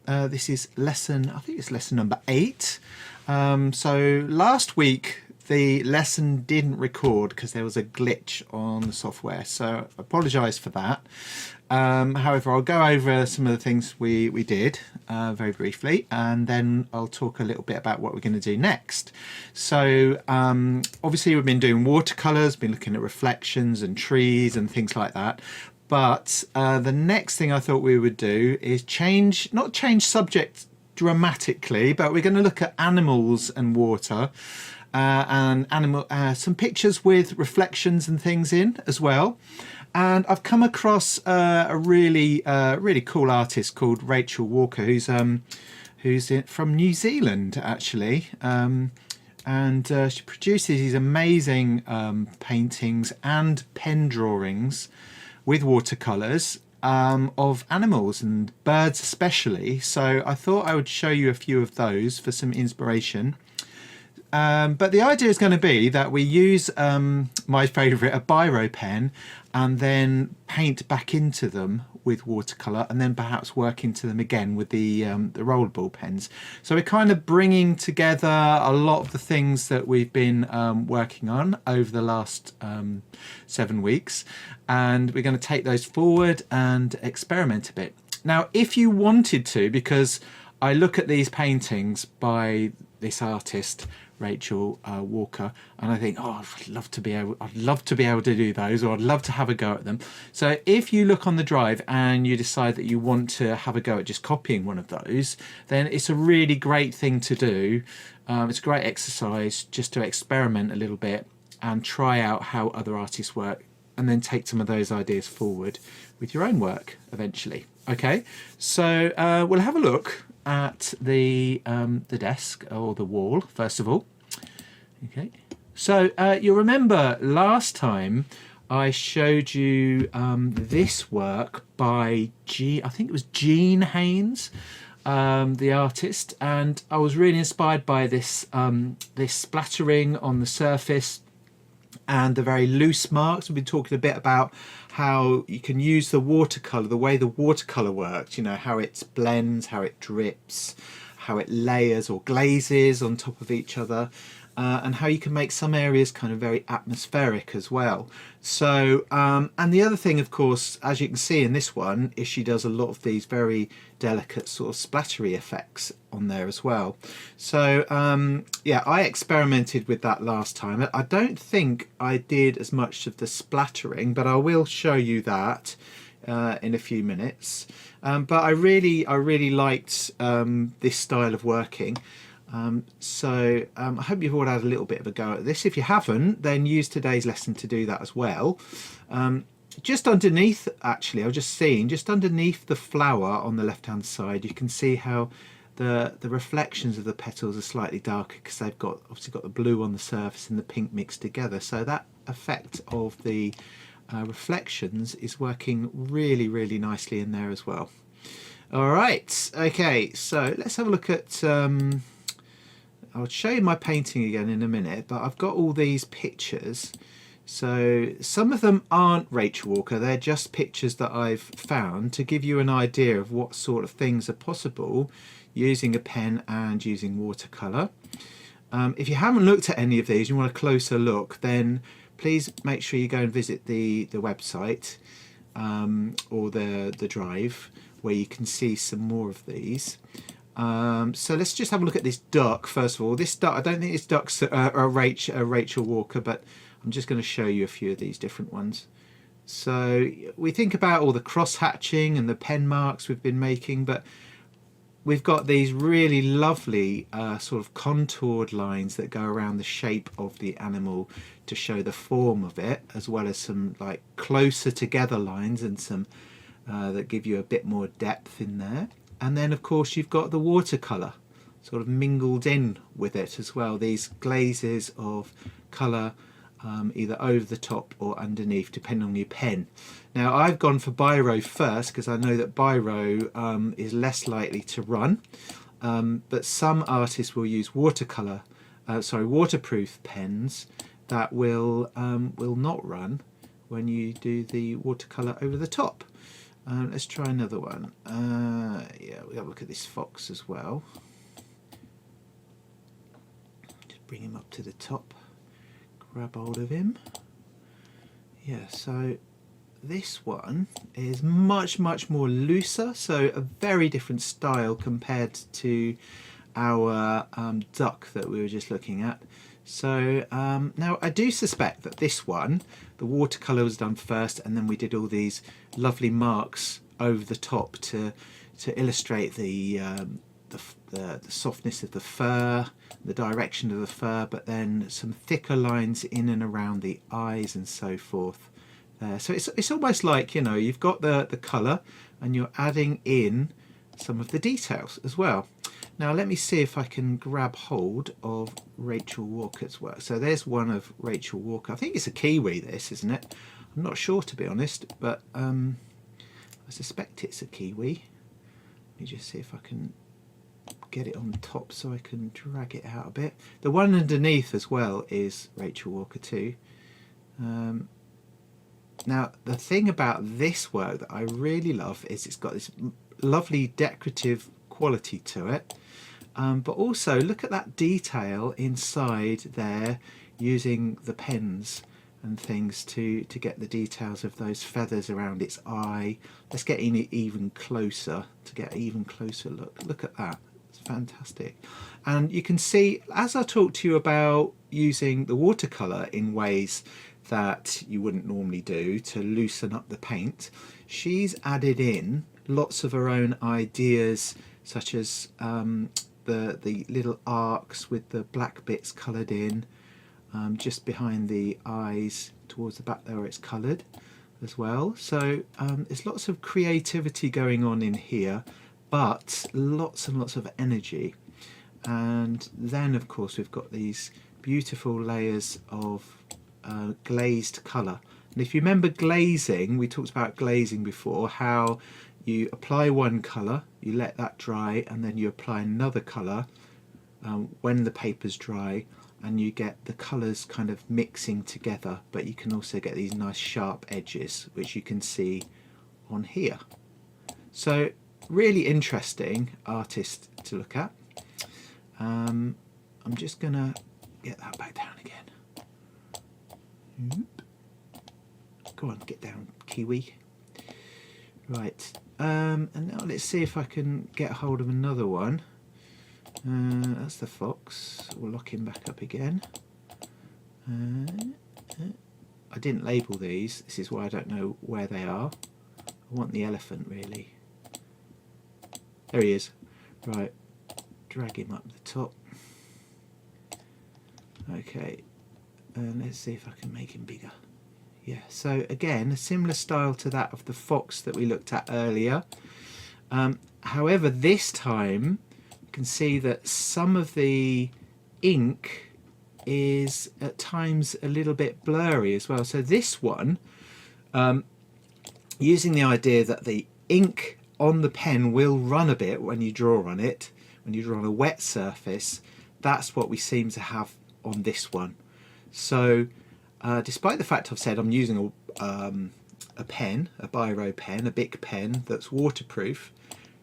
This is lesson, I think it's lesson number 8. So last week the lesson didn't record because there was a glitch on the software, so I apologise for that. However, I'll go over some of the things we did very briefly, and then I'll talk a little bit about what we're going to do next. So obviously we've been doing watercolours, been looking at reflections and trees and things like that. But the next thing I thought we would do is not change subject dramatically, but we're going to look at animals and water, and some pictures with reflections and things in as well. And I've come across a really cool artist called Rachel Walker, who's from New Zealand actually, and she produces these amazing paintings and pen drawings with watercolours of animals and birds especially. So I thought I would show you a few of those for some inspiration. But the idea is going to be that we use my favourite, a Biro pen, and then paint back into them with watercolour, and then perhaps work into them again with the rollerball pens. So we're kind of bringing together a lot of the things that we've been working on over the last 7 weeks, and we're going to take those forward and experiment a bit. Now, if you wanted to, because I look at these paintings by this artist Rachel Walker, and I think, oh, I'd love to be able to do those, or I'd love to have a go at them. So if you look on the drive and you decide that you want to have a go at just copying one of those, then it's a really great thing to do. It's a great exercise just to experiment a little bit and try out how other artists work, and then take some of those ideas forward with your own work eventually. Okay, so we'll have a look at the desk, or the wall, first of all. Okay, so you'll remember last time I showed you this work by I think it was Jean Haynes, the artist, and I was really inspired by this this splattering on the surface and the very loose marks. We've been talking a bit about how you can use the watercolour, the way the watercolour works, you know, how it blends, how it drips, how it layers or glazes on top of each other, and how you can make some areas kind of very atmospheric as well. So and the other thing, of course, as you can see in this one, is she does a lot of these very delicate sort of splattery effects on there as well. So yeah, I experimented with that last time. I don't think I did as much of the splattering, but I will show you that in a few minutes. But I really liked this style of working. So I hope you've all had a little bit of a go at this. If you haven't, then use today's lesson to do that as well. Just underneath, actually, I've just seen, just underneath the flower on the left hand side, you can see how the reflections of the petals are slightly darker, because they've obviously got the blue on the surface and the pink mixed together. So that effect of the reflections is working really nicely in there as well. All right, okay, so let's have a look at I'll show you my painting again in a minute, but I've got all these pictures. So some of them aren't Rachel Walker, they're just pictures that I've found to give you an idea of what sort of things are possible using a pen and using watercolour. If you haven't looked at any of these, you want a closer look, then please make sure you go and visit the website or the drive, where you can see some more of these. So let's just have a look at this duck first of all. This duck, I don't think this duck's a Rachel Walker, but I'm just going to show you a few of these different ones. So we think about all the cross hatching and the pen marks we've been making, but we've got these really lovely sort of contoured lines that go around the shape of the animal to show the form of it, as well as some like closer together lines and some that give you a bit more depth in there. And then of course you've got the watercolour sort of mingled in with it as well, these glazes of colour either over the top or underneath, depending on your pen. Now I've gone for Biro first because I know that Biro is less likely to run, but some artists will use waterproof pens that will not run when you do the watercolour over the top. Let's try another one. Yeah, we'll have a look at this fox as well. Just bring him up to the top, grab hold of him. Yeah, so this one is much more looser, so a very different style compared to our duck that we were just looking at. So now I do suspect that this one, the watercolour was done first, and then we did all these lovely marks over the top to illustrate the softness of the fur, the direction of the fur, but then some thicker lines in and around the eyes and so forth. So it's almost like, you know, you've got the colour and you're adding in some of the details as well. Now let me see if I can grab hold of Rachel Walker's work. So there's one of Rachel Walker. I think it's a Kiwi, this, isn't it? I'm not sure, to be honest, but I suspect it's a Kiwi. Let me just see if I can get it on top so I can drag it out a bit. The one underneath as well is Rachel Walker too. Now the thing about this work that I really love is it's got this lovely decorative quality to it, but also look at that detail inside there, using the pens and things to get the details of those feathers around its eye. Let's get in it even closer to get an even closer look. Look at that, it's fantastic. And you can see, as I talked to you about using the watercolour in ways that you wouldn't normally do to loosen up the paint, she's added in lots of her own ideas, such as the little arcs with the black bits coloured in, just behind the eyes towards the back there where it's coloured as well. So there's lots of creativity going on in here, but lots and lots of energy. And then of course we've got these beautiful layers of glazed colour. And if you remember glazing, we talked about glazing before, how you apply one colour, you let that dry, and then you apply another colour when the paper's dry, and you get the colours kind of mixing together, but you can also get these nice sharp edges, which you can see on here. So really interesting artist to look at. I'm just gonna get that back down again. Go on, get down, Kiwi. Right, and now let's see if I can get hold of another one. That's the fox. We'll lock him back up again. I didn't label these. This is why I don't know where they are. I want the elephant, really. There he is. Right, drag him up the top. Okay, and let's see if I can make him bigger. Yeah, so again, a similar style to that of the fox that we looked at earlier. However, this time you can see that some of the ink is at times a little bit blurry as well. So this one, using the idea that the ink on the pen will run a bit when you draw on it, when you draw on a wet surface, that's what we seem to have on this one. So despite the fact I've said I'm using a pen, a Biro pen, a big pen that's waterproof,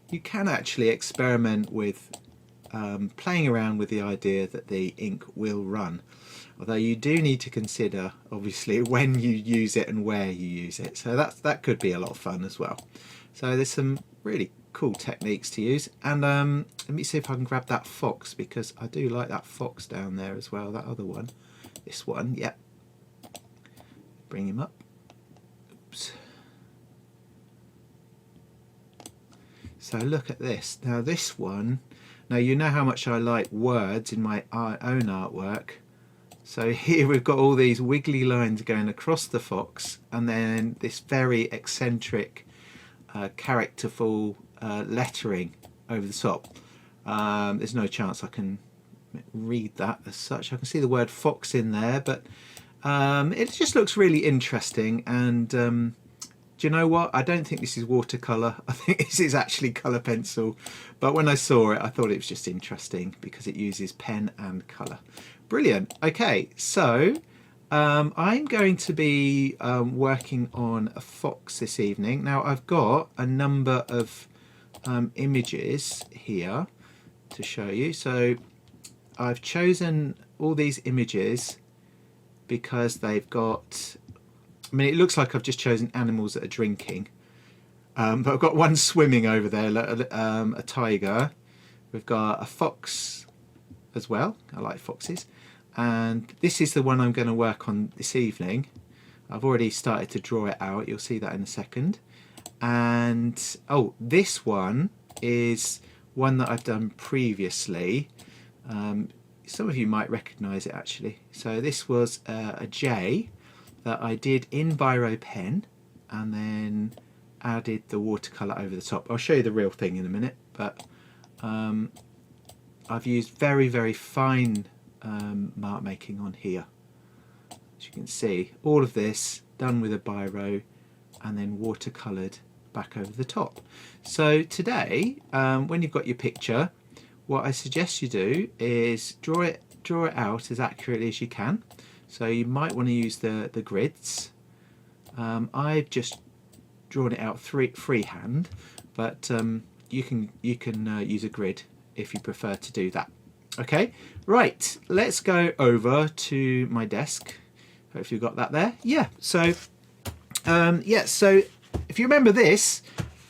you can actually experiment with playing around with the idea that the ink will run. Although you do need to consider, obviously, when you use it and where you use it. So that could be a lot of fun as well. So there's some really cool techniques to use. And let me see if I can grab that fox, because I do like that fox down there as well, that other one. This one, yep. Bring him up. Oops. So look at this. Now this one, now you know how much I like words in my own artwork. So here we've got all these wiggly lines going across the fox, and then this very eccentric, characterful lettering over the top. There's no chance I can read that as such. I can see the word fox in there, but it just looks really interesting. And do you know what? I don't think this is watercolour. I think this is actually colour pencil. But when I saw it, I thought it was just interesting because it uses pen and colour. Brilliant. Okay, so I'm going to be working on a fox this evening. Now I've got a number of images here to show you. So I've chosen all these images because they've got, I mean, it looks like I've just chosen animals that are drinking. But I've got one swimming over there, a tiger. We've got a fox as well. I like foxes. And this is the one I'm going to work on this evening. I've already started to draw it out. You'll see that in a second. And oh, this one is one that I've done previously. Some of you might recognise it actually. So this was a J that I did in Biro pen and then added the watercolour over the top. I'll show you the real thing in a minute, but I've used very, very fine mark making on here. As you can see, all of this done with a Biro and then watercoloured back over the top. So today, when you've got your picture, what I suggest you do is draw it out as accurately as you can. So you might want to use the grids. I've just drawn it out freehand, but you can use a grid if you prefer to do that. Okay, right, let's go over to my desk. Hopefully you've got that there. Yeah, so so if you remember this,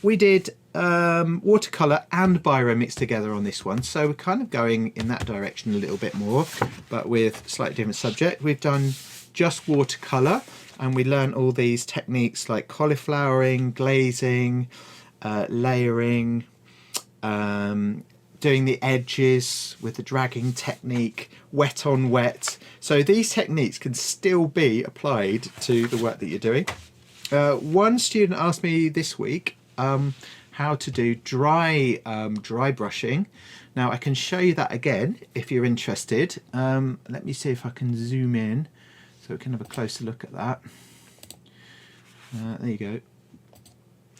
we did watercolour and Biro mixed together on this one, so we're kind of going in that direction a little bit more, but with slightly different subject. We've done just watercolour and we learned all these techniques like cauliflowering, glazing, layering, doing the edges with the dragging technique, wet on wet. So these techniques can still be applied to the work that you're doing. One student asked me this week how to do dry brushing. Now I can show you that again if you're interested. Let me see if I can zoom in so we can have a closer look at that. There you go.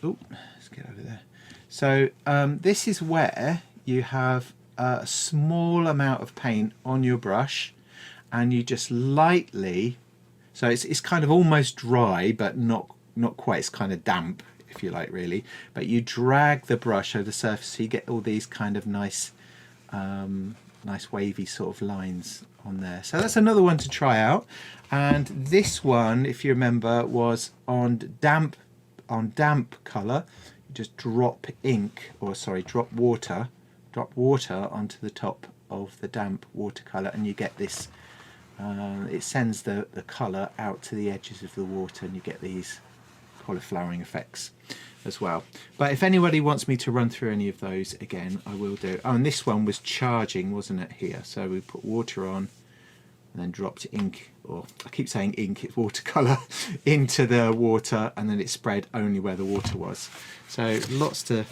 Oh, let's get over there. So this is where you have a small amount of paint on your brush and you just lightly, so it's kind of almost dry but not quite, it's kind of damp if you like really, but you drag the brush over the surface so you get all these kind of nice nice wavy sort of lines on there. So that's another one to try out. And this one, if you remember, was on damp colour. You just drop water onto the top of the damp watercolour and you get this, it sends the colour out to the edges of the water and you get these cauliflowering effects as well. But if anybody wants me to run through any of those again, I will do. Oh, and this one was charging, wasn't it, here? So we put water on and then dropped ink, or I keep saying ink, it's watercolour, into the water and then it spread only where the water was. So lots to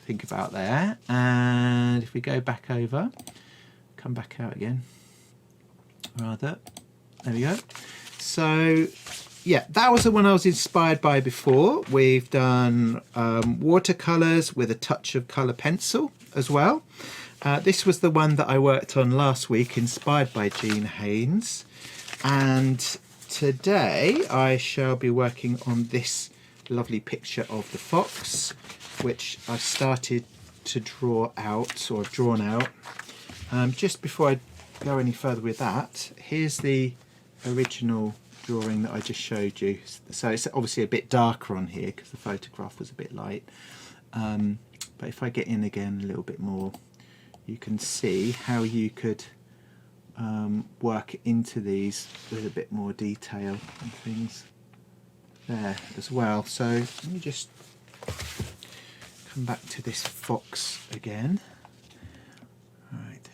think about there. And if we go back over, come back out again, rather, there we go. So yeah, that was the one I was inspired by before. We've done watercolours with a touch of colour pencil as well. This was the one that I worked on last week, inspired by Jean Haynes. And today I shall be working on this lovely picture of the fox, which I started to draw out, or drawn out. Just before I go any further with that, here's the original drawing that I just showed you. So it's obviously a bit darker on here because the photograph was a bit light. But if I get in again a little bit more, you can see how you could work into these with a bit more detail and things there as well. So let me just come back to this fox again. Right,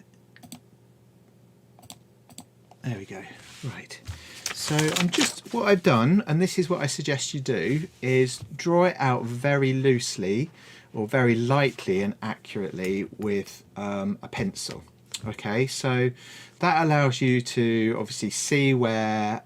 there we go. Right, so what I've done, and this is what I suggest you do, is draw it out very loosely or very lightly and accurately with a pencil. Okay, so that allows you to obviously see where,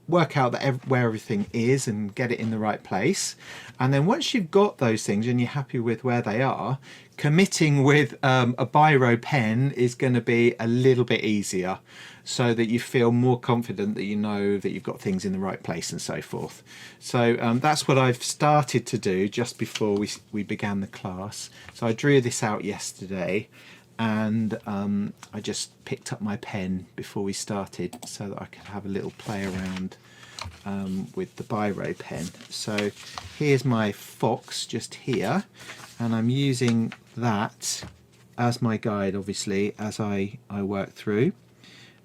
work out where everything is and get it in the right place. And then once you've got those things and you're happy with where they are, committing with a Biro pen is going to be a little bit easier, so that you feel more confident that you know that you've got things in the right place and so forth. So that's what I've started to do just before we began the class. So I drew this out yesterday, and I just picked up my pen before we started so that I could have a little play around with the Biro pen. So here's my fox just here, and I'm using that as my guide, obviously, as I work through.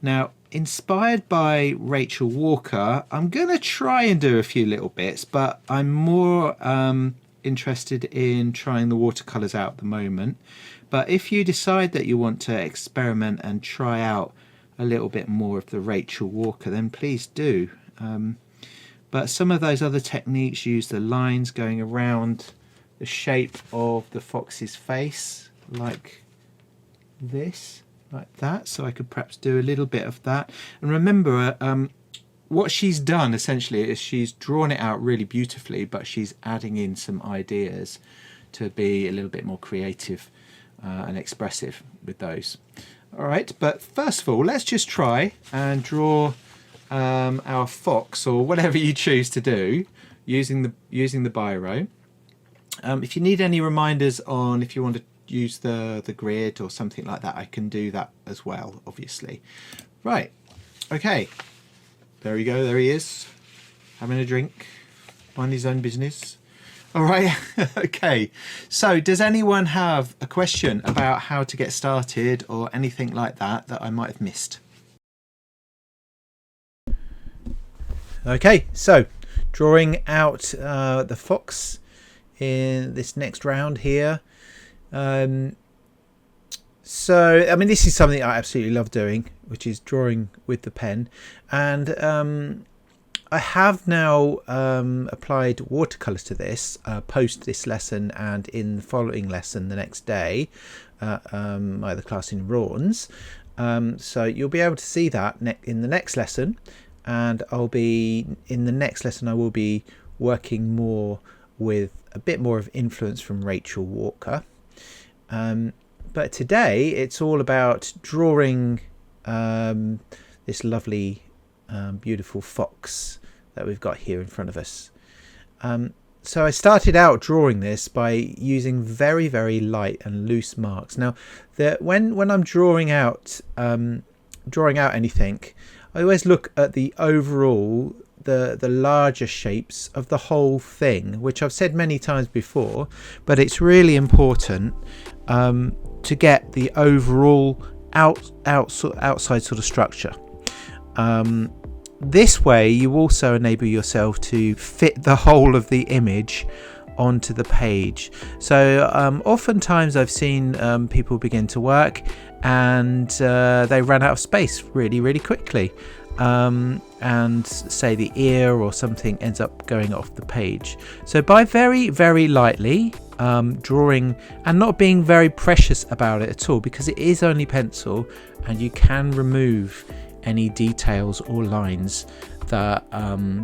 Now, inspired by Rachel Walker, I'm going to try and do a few little bits, but I'm more interested in trying the watercolours out at the moment. But if you decide that you want to experiment and try out a little bit more of the Rachel Walker, then please do. But some of those other techniques use the lines going around the shape of the fox's face, like this. Like that, so I could perhaps do a little bit of that. And remember, what she's done essentially is she's drawn it out really beautifully, but she's adding in some ideas to be a little bit more creative and expressive with those. All right, but first of all, let's just try and draw our fox, or whatever you choose to do, using the Biro. If you need any reminders on if you want to use the grid or something like that, I can do that as well, obviously. Right, okay, there we go, there he is, having a drink, mind his own business. All right, okay, so does anyone have a question about how to get started or anything like that that I might have missed? Okay, so drawing out the fox in this next round here. So I mean, this is something I absolutely love doing, which is drawing with the pen, and I have now applied watercolours to this post this lesson and in the following lesson the next day, either class in Rawns. So you'll be able to see that in the next lesson, and I'll be in the next lesson I will be working more with a bit more of influence from Rachel Walker. But today it's all about drawing this lovely beautiful fox that we've got here in front of us. So I started out drawing this by using very, very light and loose marks. Now when I'm drawing out anything, I always look at the overall, the larger shapes of the whole thing, which I've said many times before, but it's really important to get the overall outside sort of structure. This way you also enable yourself to fit the whole of the image onto the page. So oftentimes I've seen people begin to work and they run out of space really, really quickly. And say the ear or something ends up going off the page. So by very, very lightly drawing and not being very precious about it at all, because it is only pencil and you can remove any details or lines that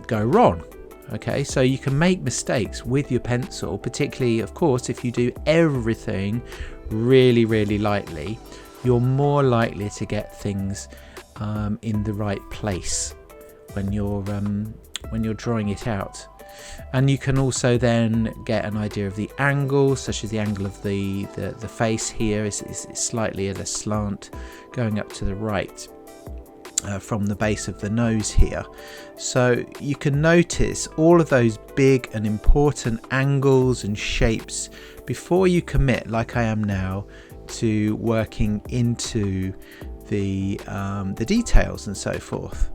go wrong. Okay, so you can make mistakes with your pencil, particularly of course if you do everything really, really lightly, you're more likely to get things in the right place when you're drawing it out. And you can also then get an idea of the angle, such as the angle of the face here is slightly at a slant going up to the right from the base of the nose here. So you can notice all of those big and important angles and shapes before you commit, like I am now, to working into the details and so forth.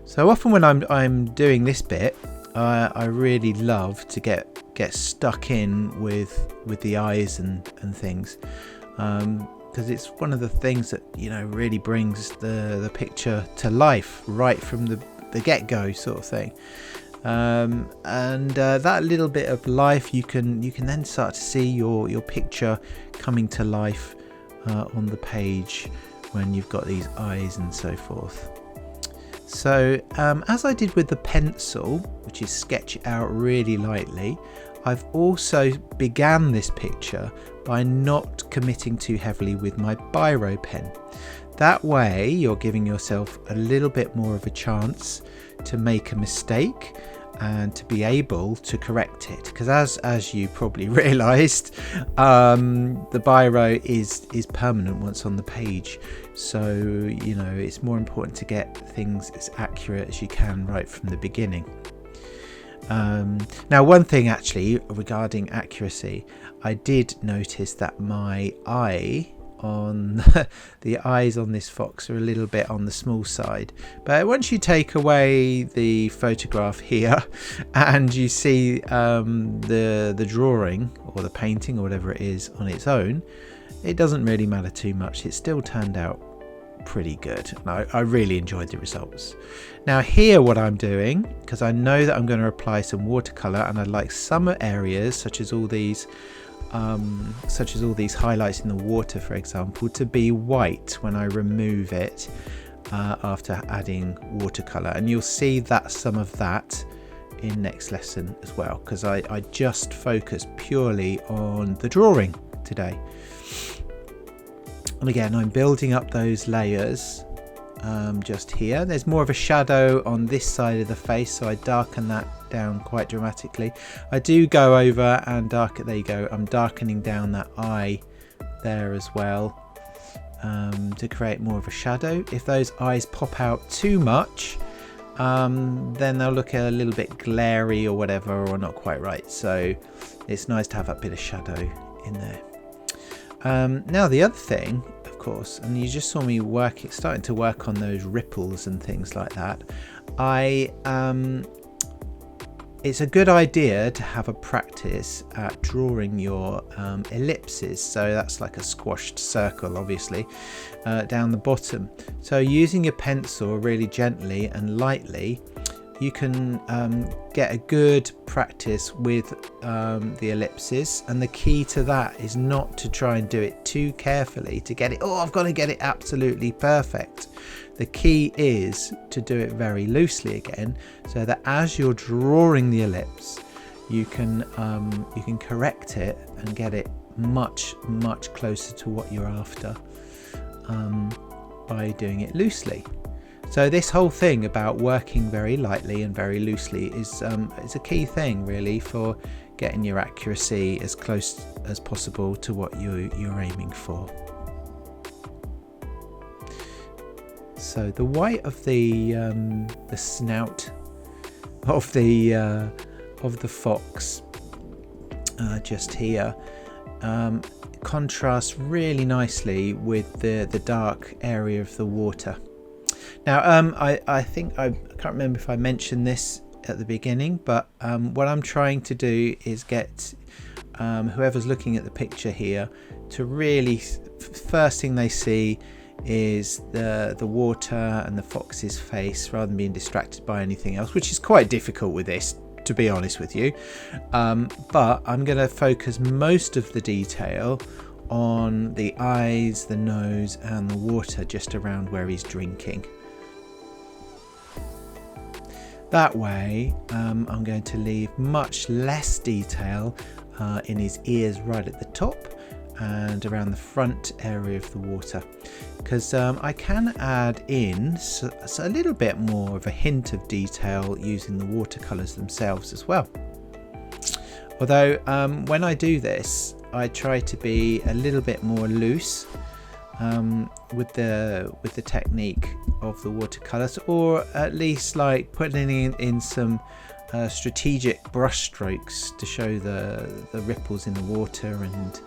So often when I'm doing this bit, I really love to get stuck in with the eyes and things, because it's one of the things that, you know, really brings the picture to life right from the get-go sort of thing. And that little bit of life, you can then start to see your picture coming to life on the page when you've got these eyes and so forth. So as I did with the pencil, which is sketch it out really lightly, I've also began this picture by not committing too heavily with my Biro pen. That way you're giving yourself a little bit more of a chance to make a mistake and to be able to correct it, because as you probably realized, the Biro is permanent once on the page, so you know it's more important to get things as accurate as you can right from the beginning. Now, one thing actually regarding accuracy, I did notice that my eye on the eyes on this fox are a little bit on the small side, but once you take away the photograph here and you see the drawing or the painting or whatever it is on its own, it doesn't really matter too much. It still turned out pretty good. I really enjoyed the results. Now here what I'm doing, because I know that I'm going to apply some watercolor, and I'd like some areas such as all these highlights in the water, for example, to be white when I remove it after adding watercolor, and you'll see that some of that in next lesson as well, because I just focus purely on the drawing today. And again, I'm building up those layers just here. There's more of a shadow on this side of the face, so I darken that down quite dramatically. I do go over and darken, there you go, I'm darkening down that eye there as well to create more of a shadow. If those eyes pop out too much, then they'll look a little bit glary or whatever, or not quite right, so it's nice to have a bit of shadow in there. Now the other thing, of course, and you just saw me starting to work on those ripples and things like that, it's a good idea to have a practice at drawing your ellipses. So that's like a squashed circle, obviously, down the bottom. So using your pencil really gently and lightly, you can get a good practice with the ellipses, and the key to that is not to try and do it too carefully to get it, oh, I've got to get it absolutely perfect. The key is to do it very loosely again, so that as you're drawing the ellipse, you can correct it and get it much closer to what you're after by doing it loosely. So this whole thing about working very lightly and very loosely is a key thing really for getting your accuracy as close as possible to what you're aiming for. So the white of the snout of the fox just here contrasts really nicely with the dark area of the water. Now I think I can't remember if I mentioned this at the beginning, but what I'm trying to do is get whoever's looking at the picture here to really, first thing they see is the water and the fox's face, rather than being distracted by anything else, which is quite difficult with this, to be honest with you. But I'm going to focus most of the detail on the eyes, the nose and the water just around where he's drinking. That way I'm going to leave much less detail in his ears right at the top and around the front area of the water, because I can add in a little bit more of a hint of detail using the watercolours themselves as well. Although when I do this, I try to be a little bit more loose with the technique of the watercolours, or at least like putting in some strategic brush strokes to show the ripples in the water and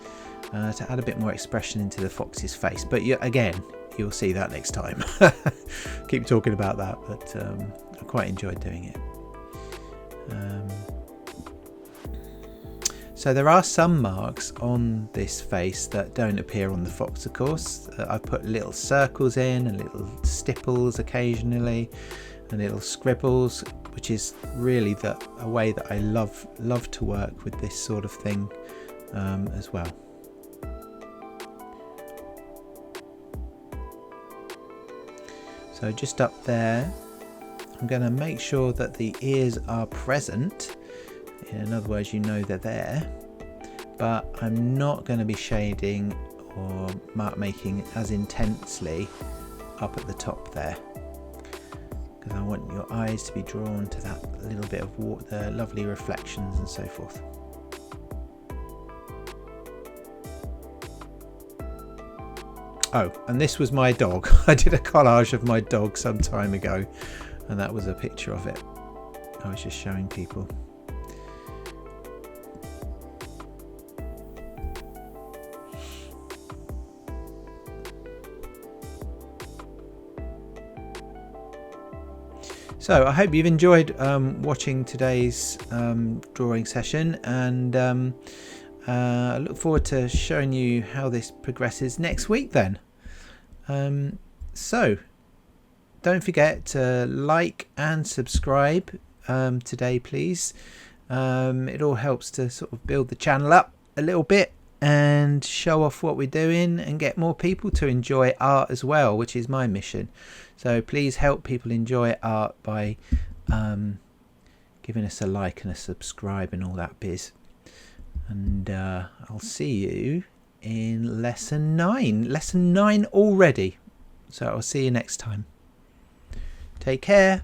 to add a bit more expression into the fox's face. But again, you'll see that next time. Keep talking about that, but I quite enjoyed doing it. So there are some marks on this face that don't appear on the fox, of course. I put little circles in and little stipples occasionally and little scribbles, which is really a way that I love to work with this sort of thing as well. So just up there I'm going to make sure that the ears are present. In other words, you know they're there, but I'm not going to be shading or mark making as intensely up at the top there, because I want your eyes to be drawn to that little bit of water, the lovely reflections and so forth. Oh, and this was my dog. I did a collage of my dog some time ago, and that was a picture of it. I was just showing people. So I hope you've enjoyed watching today's drawing session, and I look forward to showing you how this progresses next week then. So don't forget to like and subscribe today, please. It all helps to sort of build the channel up a little bit and show off what we're doing and get more people to enjoy art as well, which is my mission. So please help people enjoy art by giving us a like and a subscribe and all that biz. And I'll see you in lesson 9. Lesson 9 already. So I'll see you next time. Take care.